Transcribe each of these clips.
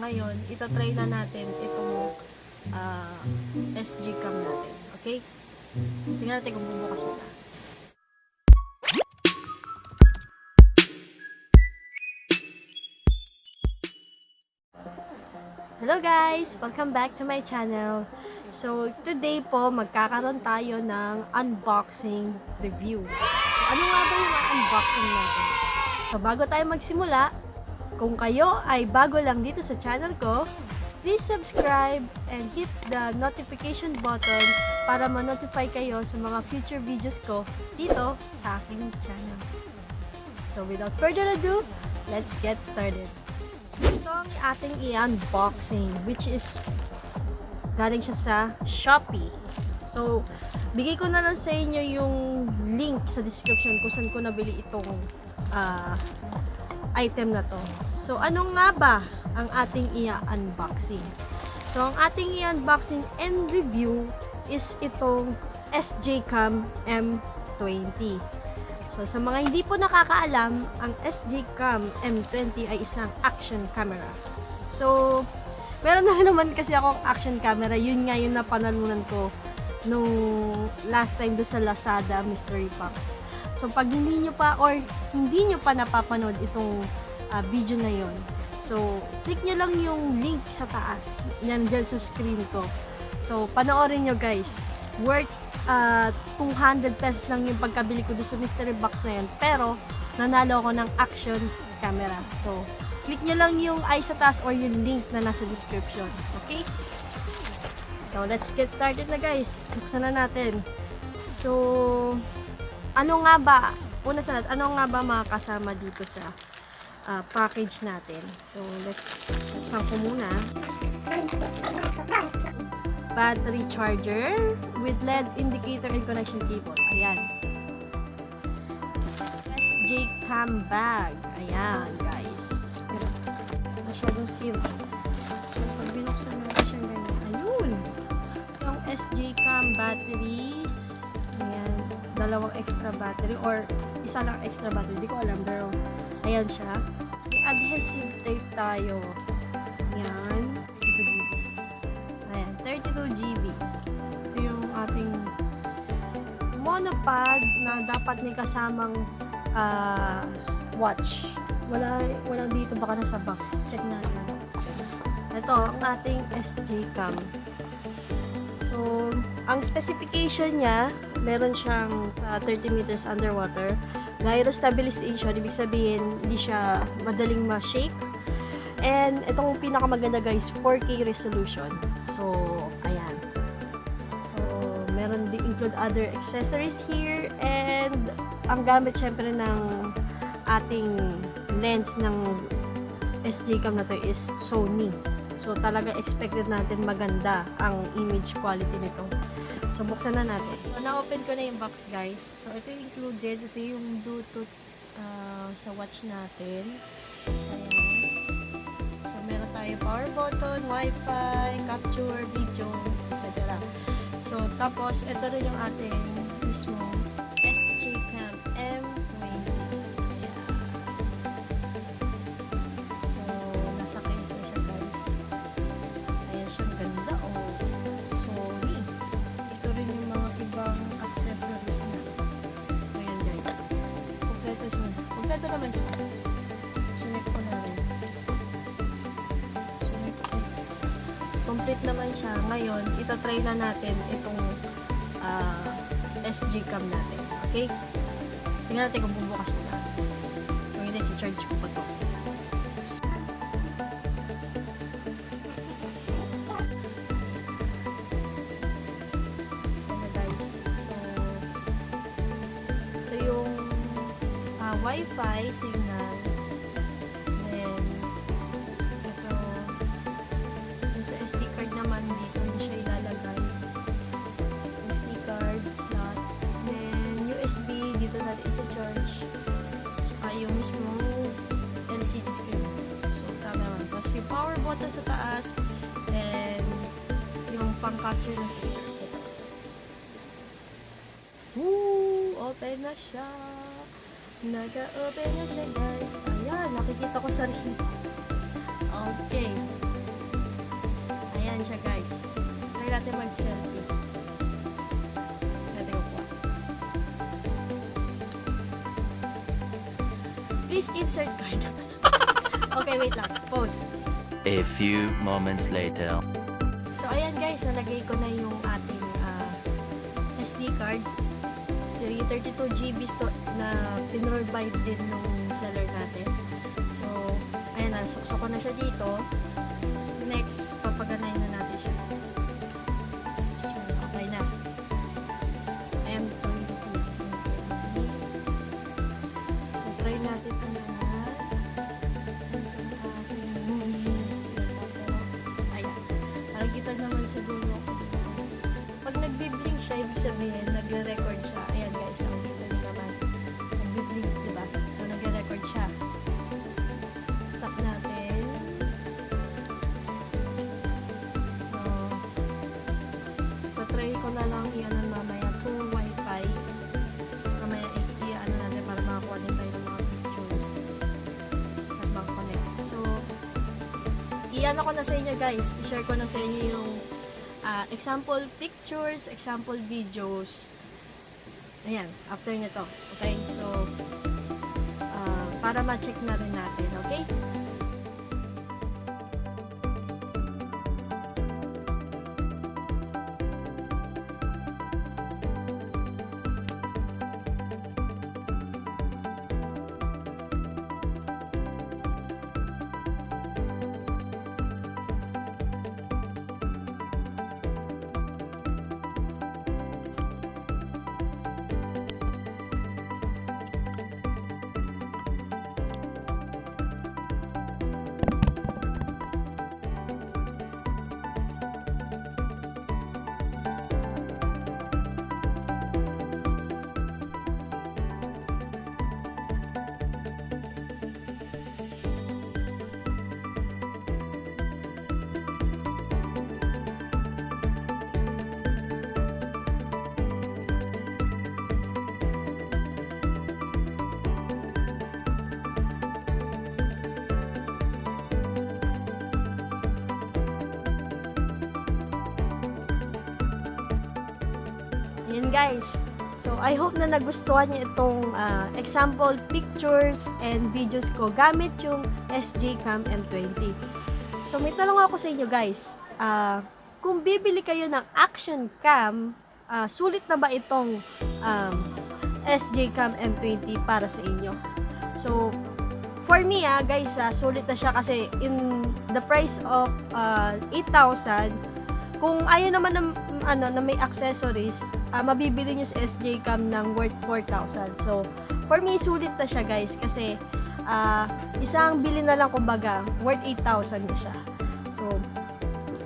Ngayon, itatry na natin itong SG cam natin. Okay? Tingnan natin kung bubukas mo na. Hello guys! Welcome back to my channel. So, today po, magkakaroon tayo ng unboxing review. So, ano nga ba yung unboxing natin? So, bago tayo magsimula, kung kayo ay bago lang dito sa channel ko, please subscribe and hit the notification button para ma-notify kayo sa mga future videos ko dito sa aking channel. So, without further ado, let's get started. Ito ang ating i-unboxing, which is galing siya sa Shopee. So, bigay ko na lang sa inyo yung link sa description kung saan ko nabili itong item na to. So, ano nga ba ang ating i-unboxing? So, ang ating i-unboxing and review is itong SG Cam M20. So, sa mga hindi po nakakaalam, ang SG Cam M20 ay isang action camera. So, meron na naman kasi akong action camera. Yun nga yung napanalunan ko nung last time do sa Lazada Mystery Box. So, pag hindi nyo pa or hindi nyo pa napapanood itong video na yon, so, click nyo lang yung link sa taas. Yan dyan sa screen ko. So, panoorin nyo guys. Worth 200 pesos lang yung pagkabili ko doon sa mystery box na yun. Pero, nanalo ako ng action camera. So, click nyo lang yung I sa taas or yung link na nasa description. Okay? So, let's get started na guys. Buksan na natin. So, ano nga ba? Una sa lahat, ano nga ba makakasama dito sa package natin? So, let's buksan ko muna. Battery charger with LED indicator and connection cable. Ayan. SJ Cam bag. Ayan, guys. Pero, masyadong sealed. So, pag binuksan natin siya ganyan. Ayun! Yung SJ Cam batteries. Ayan. Dalawang extra battery or isa lang extra battery. Hindi ko alam, pero ayan siya. May adhesive tape tayo. Ayan. 32 GB. Ito yung ating monopod na dapat may kasamang watch. Walang dito, baka nasa box. Check natin. Ito, ang ating SJ Cam. So, ang specification niya, meron siyang 30 meters underwater. Gyro stabilization, ibig sabihin, hindi siya madaling ma-shake. And, itong pinakamaganda guys, 4K resolution. So, ayan. So, meron din include other accessories here. And, ang gamit syempre ng ating lens ng SJ Cam na to is Sony. So, talaga expected natin maganda ang image quality nito. So, buksan na natin. So, na-open ko na yung box guys. So, ito yung included. Ito yung Bluetooth sa watch natin. Ayan. Meron tayo power button, wifi, capture, video, etc. So, tapos, ito rin yung ating mismo SG Cam M20. Ayan. So, nasa case na siya guys. Ayan siyang ganda oh. Sony. Ito rin yung mga ibang accessories na. Ayan guys. Kompleto siya. Kompleto naman siya. Sunik ko na rin. Complete naman siya. Ngayon, itatry na natin itong SG Cam natin. Okay? Tingnan natin kung bubukas mo na. Kung hindi, charge ko pa to. Ayan guys. So, ito yung wifi signal. Sa SD card naman dito siya ilalagay. SD card slot. Then USB dito natin i-charge. Saka yung mismo LCD screen. So tama naman. Tapos yung power button sa taas. Then yung pang-capture ng picture. Woo! Open na siya. Nag-open na siya guys. Ayan, nakikita ko sa receipt. Okay. siya guys. Try natin mag-selfie. Natin ko po. Please insert card. Okay, wait lang. Pause. A few moments later. So, ayan guys, nalagay ko na yung ating SD card. So, yung 32 GB na pinrovide din nung seller natin. So, ayan, nasuksok ko na siya dito. Next, papaganayin na natin siya. Okay na. M20. So, try natin ito na. Ayan. Nakikita naman siguro. Pag nagbiblink siya, ibig sabihin, nagre-record siya. Ayan guys, nakikita niyo naman. Nagbiblink, diba? So, nagre-record siya. Stop natin. So, patry ko na lang iyan mamaya to Wi-Fi. Mamaya i-ano natin para makakuha din tayo ng mga pictures. At mag-connect. So, iyan ako na sa inyo guys. I-share ko na sa inyo yung example pictures, example videos. Ayan, after nito. Okay? So, para ma-check na rin natin. Okay? Yun guys. So, I hope na nagustuhan niyo itong example pictures and videos ko gamit yung SJ Cam M20. So, may tanong ako sa inyo guys. Kung bibili kayo ng action cam, sulit na ba itong SJ Cam M20 para sa inyo? So, for me guys, sulit na siya kasi in the price of 8,000, kung ayaw naman ng, na may accessories, mabibili nyo sa SJ Cam ng worth 4,000. So, for me, sulit na siya guys kasi isang bili na lang kumbaga, worth 8,000 na siya. So,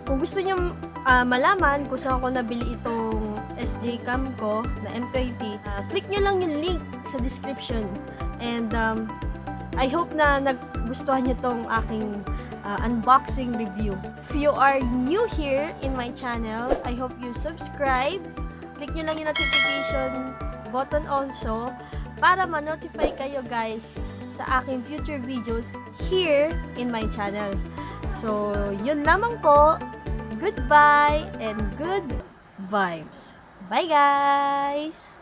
kung gusto nyo malaman kung saan ko nabili itong SJ Cam ko na M20, click nyo lang yung link sa description. And I hope na nagustuhan nyo itong aking unboxing review. If you are new here in my channel, I hope you subscribe. Click nyo lang yung notification button also para ma-notify kayo guys sa aking future videos here in my channel. So, yun lamang po. Goodbye and good vibes. Bye guys!